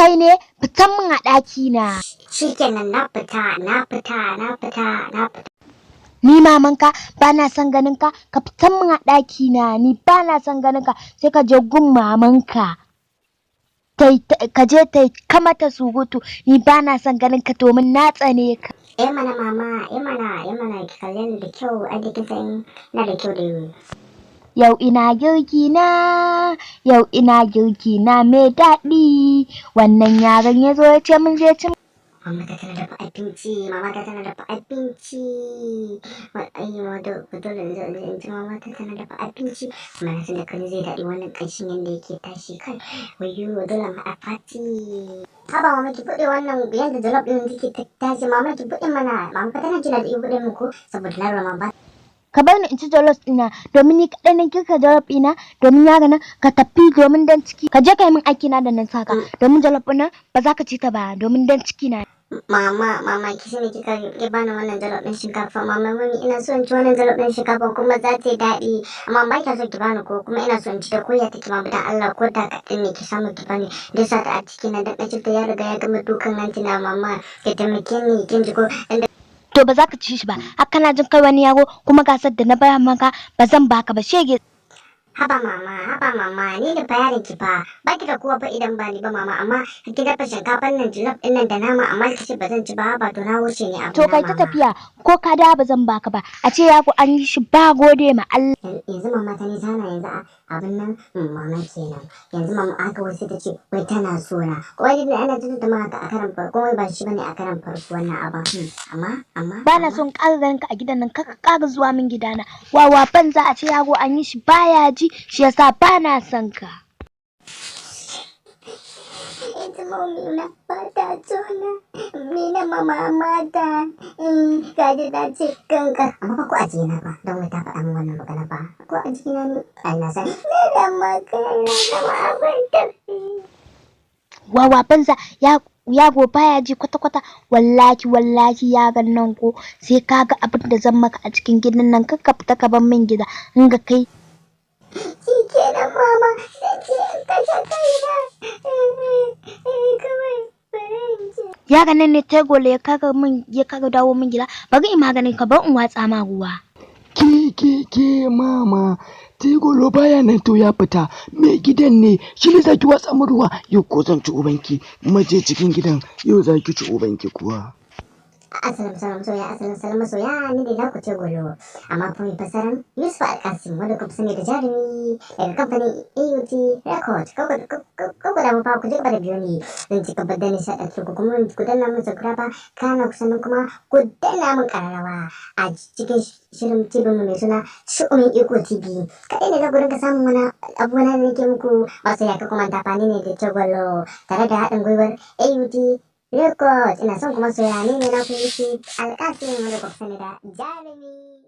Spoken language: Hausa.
Kai ne fitan min a ɗaki na. Shikenan na fita. Ni mamanka ba na son ganin ka fitan min a ɗaki na. Ni ba na son ganin ka sai ka je gun mamanka. Ka je ta kamata surutu. Ni ba na son ganin ka domin na tsane ka. Mana mama, mana ki kalle ni da kyau, ai da kin san na da kyau da yi. Yau ina girki na mai daɗi. Wannan yaron ya zo ya ce min zai ci. Mama ta tana dafa abinci. Dole in ji mama ta tana dafa abinci. Kuma na san da kan zai daɗi wannan ƙanshin yadda yake tashi kai. Wayyo dole ma a fati. Haba mama ki buɗe wannan yadda jalof ɗin take tashi. Mama ki buɗe mana. Mama fa tana jira da in buɗe muku saboda larura ba. Ka bar ni in ci jollof ɗina domin ni kaɗai na girka jollof ɗina domin yaro na ka tafi domin dan ciki. Ka je ka yi min aiki na da nan saka domin jollof ɗina ba za ka ci ta ba domin dan ciki na. Mama ki sani kika ki bani wannan jollof ɗin shinkafa. Mama ina so in ci wannan jollof ɗin shinkafa kuma za ta yi daɗi. Amma ba ki so ki bani ko kuma ina so in ci da koya take ma dan Allah ko da kaɗan ne ki samu ki bani. Da sa ta a ciki na dan ɗaci ta ya riga ya gama dukan hanci na mama. Ki taimake ni kin ji ko. To ba za ka ci shi ba. Haka na jin kai wani yaro kuma gasar da na baya maka ba zan baka ba shege. Haba mama, ni da bayarin ki fa. Ba ki da kowa fa idan ba ni ba mama, amma ki dafa shinkafan nan jollof din nan da nama amma ki ce ba zan ci ba to na wuce ne abu. To kai ta tafiya ko ka da ba zan baka ba. A ce yaro an yi shi ba gode ma Allah. Yanzu mama ta ne zana yanzu abin nan mama kenan. Yanzu mama aka wasu ta ce wai tana so na. Wai da ana tuntun ma haka a karan farko wai ba shi bane a karan farko wannan abin. Amma ba na son ƙara ganin ka a gidan nan ka ƙara zuwa min gidana. Wawa banza a ce yaro an yi shi baya ji shi yasa ba na son ka. Ita mami na fata tona. Mina mama mata. Kaji ta ce kanka. Amma ba ko a jina ba don wai ta faɗa min wannan magana ba. Ko a jina ne ai na san. Na da magana na mabanta. Wawa banza yago baya ji kwata-kwata wallahi yaron nan ko sai kaga abin da zan maka a cikin gidan nan ka fita ka bar min gida in ga kai. Shikenan mama sai kashe kaina. Yaron nan ne tegole ya kaga dawo min gida bari in maganin ka bar in watsa ma ruwa. Ke mama tegolo baya nan to ya fita mai gidan ne shi ne zaki watsa mu ruwa yau ko zan ci ubanki maje cikin gidan yau zaki ci ubanki kuwa. Assalamu masoya ni da naku ce golo amma kuma fasaran Yusuf Alkasim wanda kuma sani da jarumi daga kamfanin AUT Record kako da mu fa ku da biyo ni zan ci gaba da nishaɗa ku kuma ku danna mun subscribe kana ku sannan kuma ku danna mun kararrawa a cikin shirin TV mu mai suna Shi'umin Iko TV kaɗai ne za ku rinka samun wani abubuwan da nake muku wasu ya ka kuma tafani ne da Togolo tare da haɗin gwiwar AUT Record ina son kuma soyayya ne na ku yi Alkasim wanda kuma sani da jarumi.